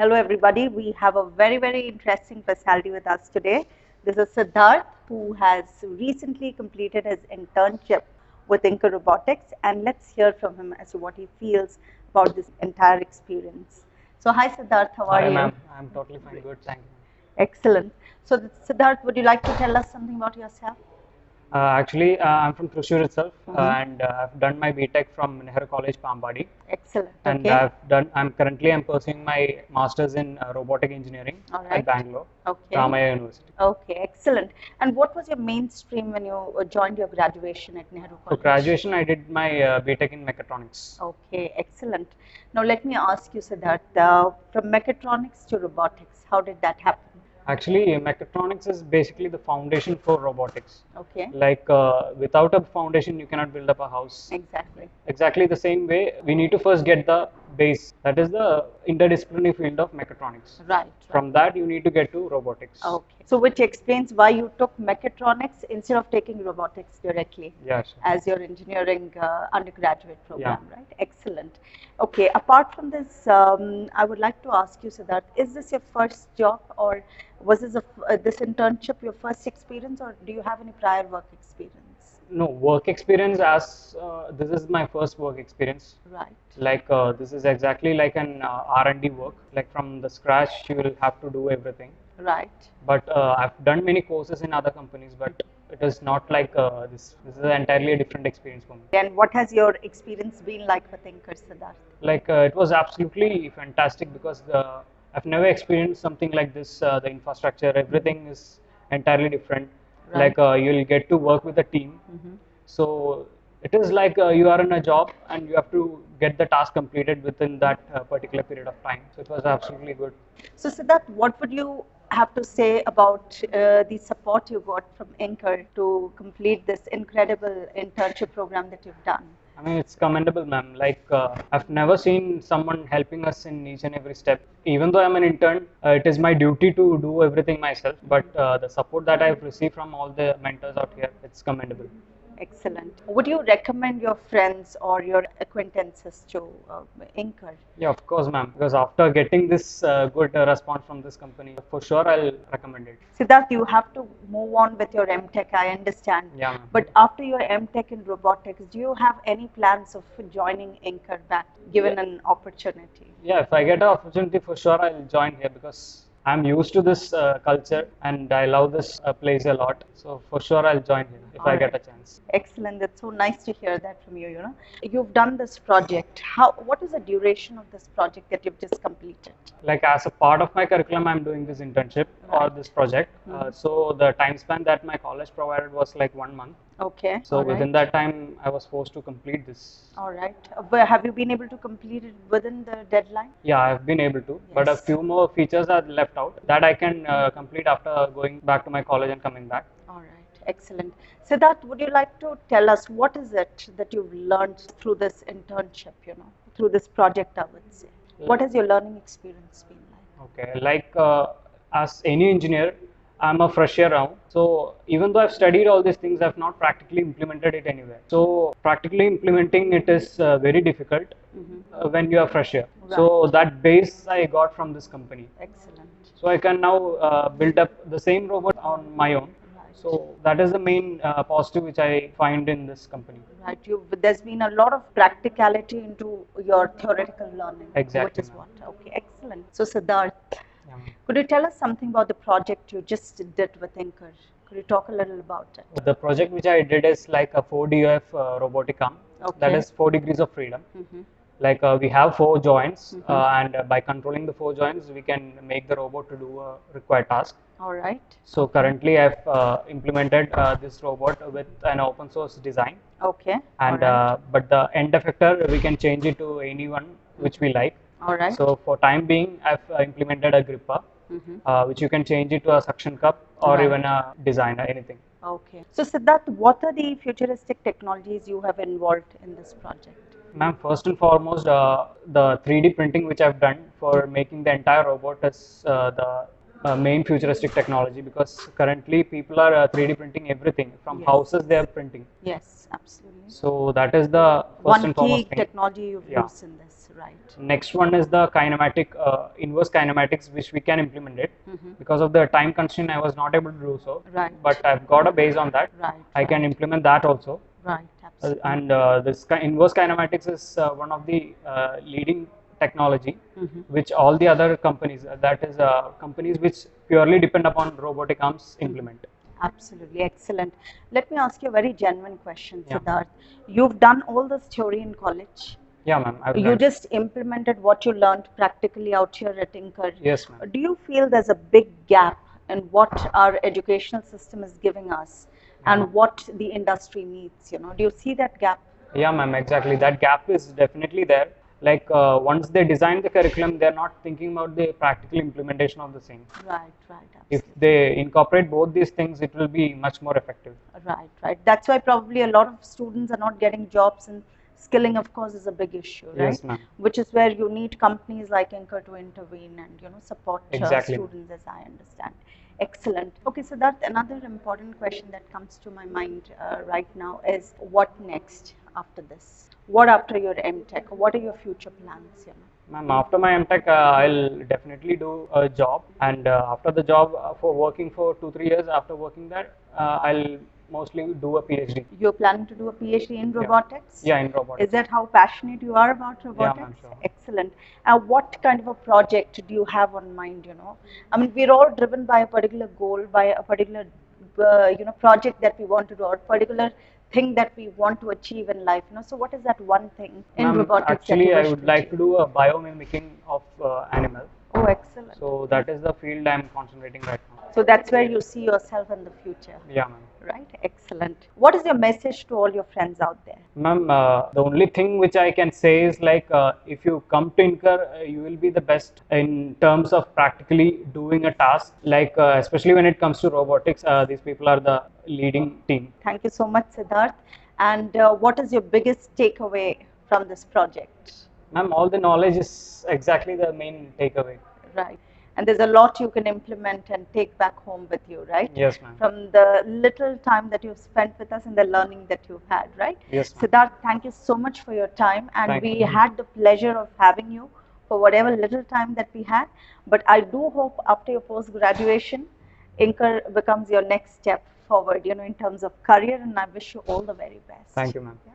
Hello everybody, we have a very interesting personality with us today. This is Siddharth, who has recently completed his internship with Inca Robotics, and let's hear from him as to what he feels about this entire experience. So hi Siddharth, how are Hi, you? ma'am. I'm totally fine. Good. Thank you. Excellent. So Siddharth, would you like to tell us something about yourself? Actually, I'm from Thrissur itself, and I've done my BTech from Nehru College, Pambadi. Excellent. And Okay. I'm pursuing my master's in robotic engineering All at right. Bangalore, Okay. Ramaya University. Okay, excellent. And what was your mainstream when you joined your graduation at Nehru For College? graduation, I did my BTech in mechatronics. Okay, excellent. Now let me ask you, Siddharth, from mechatronics to robotics, how did that happen? Actually, mechatronics is basically the foundation for robotics. Okay, Like without a foundation, you cannot build up a house. exactly. Exactly the same way, we need to first get the base. That is the interdisciplinary field of mechatronics. Right. From that, you need to get to robotics. Okay. So which explains why you took mechatronics instead of taking robotics directly Yeah, sure. as your engineering undergraduate program, right? Excellent. Okay, apart from this, I would like to ask you, Siddharth, is this your first job, or was this internship your first experience, or do you have any prior work experience? No, work experience as this is my first work experience. Right. Like this is exactly like an R&D work. Like from the scratch, you will have to do everything. Right. But I've done many courses in other companies, but it is not like this. This is entirely a different experience for me. And what has your experience been like with Inca, Siddharth? Like it was absolutely fantastic because I've never experienced something like this. The infrastructure, everything is entirely different. Right. Like you'll get to work with a team. So it is like you are in a job and you have to get the task completed within that particular period of time. So it was absolutely good. So Siddharth, what would you have to say about the support you got from Inca to complete this incredible internship program that you've done? I mean, it's commendable, ma'am. Like, I've never seen someone helping us in each and every step. Even though I'm an intern, it is my duty to do everything myself. But the support that I've received from all the mentors out here, it's commendable. Excellent. Would you recommend your friends or your acquaintances to Inca? Yeah, of course, ma'am. Because after getting this good response from this company, for sure I'll recommend it. Siddharth, you have to move on with your MTech, I understand. Yeah, ma'am. But after your MTech in robotics, do you have any plans of joining Inca back, given an opportunity? Yeah, if I get an opportunity, for sure I'll join here because I'm used to this culture and I love this place a lot. So for sure I'll join here if I get a chance. Excellent. That's so nice to hear that from you. You know, you've done this project. What is the duration of this project that you've just completed? Like as a part of my curriculum, I'm doing this internship or this project. So the time span that my college provided was like 1 month. Okay. So within that time, I was forced to complete this. All right. But have you been able to complete it within the deadline? Yeah, I've been able to, but a few more features are left out that I can complete after going back to my college and coming back. All right. Excellent. Siddharth, would you like to tell us what is it that you've learned through this internship, you know, through this project, I would say? What has your learning experience been like? Okay, like as any engineer, I'm a fresher now. So even though I've studied all these things, I've not practically implemented it anywhere. So practically implementing it is very difficult when you are fresher. So that base I got from this company. Excellent. So I can now build up the same robot on my own. So that is the main positive which I find in this company. Right. There's been a lot of practicality into your theoretical learning. Exactly, Which is what. Okay. Excellent. So Siddharth, Yeah. could you tell us something about the project you just did with Inca? Could you talk a little about it? The project which I did is like a 4DOF robotic arm. That is 4 degrees of freedom. Like we have 4 joints, and by controlling the 4 joints, we can make the robot to do a required task. All right. So currently, I've implemented this robot with an open source design. Okay. And but the end effector we can change it to anyone which we like. All right. So for time being, I've implemented a gripper, which you can change it to a suction cup or even a designer, anything. Okay. So Siddharth, what are the futuristic technologies you have involved in this project? Ma'am, first and foremost, the 3D printing which I've done for making the entire robot is the main futuristic technology, because currently people are 3D printing everything from Yes. houses. They are printing. Yes, absolutely. So that is the first One and key foremost thing. technology you've Yeah. used in this, right? Next one is the kinematic, inverse kinematics, which we can implement it. Because of the time constraint, I was not able to do so. Right. But I've got a base on that. Right. I can implement that also. Right, absolutely. And this inverse kinematics is one of the leading technology, which all the other companies, that is companies which purely depend upon robotic arms, implement. Absolutely, excellent. Let me ask you a very genuine question, Yeah. Siddharth. You've done all this theory in college. Yeah, ma'am. I've You learned. just implemented what you learned practically out here at Inker. Yes, ma'am. Do you feel there's a big gap in what our educational system is giving us and what the industry needs? Do you see that gap? Yeah, ma'am, exactly. That gap is definitely there. Like once they design the curriculum, they're not thinking about the practical implementation of the same. Right, right. If Absolutely. they incorporate both these things, it will be much more effective. Right, right. That's why probably a lot of students are not getting jobs, and skilling, of course, is a big issue, right? Yes, ma'am. Which is where you need companies like Inker to intervene and support Exactly. students, as I understand. Excellent. Okay, so that another important question that comes to my mind right now is what next after this? What after your MTech? What are your future plans? Ma'am, after my MTech, I'll definitely do a job, and after the job, for working for 2-3 years, after working there, I'll mostly do a PhD. You're planning to do a PhD in robotics? Yeah, in robotics. Is that how passionate you are about robotics? ma'am, sure. Excellent. And what kind of a project do you have on mind? I mean, we're all driven by a particular goal, by a particular project that we want to do, or particular thing that we want to achieve in life. So what is that one thing in Ma'am, robotics actually, that you I wish would to like achieve? to do a biomimicking of animal. Oh, excellent. So that is the field I'm concentrating right now. So that's where you see yourself in the future. Yeah, ma'am. Right? Excellent. What is your message to all your friends out there? Ma'am, the only thing which I can say is like if you come to Inker, you will be the best in terms of practically doing a task. Like especially when it comes to robotics, these people are the leading team. Thank you so much, Siddharth. And what is your biggest takeaway from this project? Ma'am, all the knowledge is exactly the main takeaway. Right. And there's a lot you can implement and take back home with you, right? Yes, ma'am. From the little time that you've spent with us and the learning that you've had, right? Yes, ma'am. Siddharth, thank you so much for your time. And Thank we you. had the pleasure of having you for whatever little time that we had. But I do hope after your post-graduation, Inker becomes your next step forward, in terms of career. And I wish you all the very best. Thank you, ma'am. Yeah.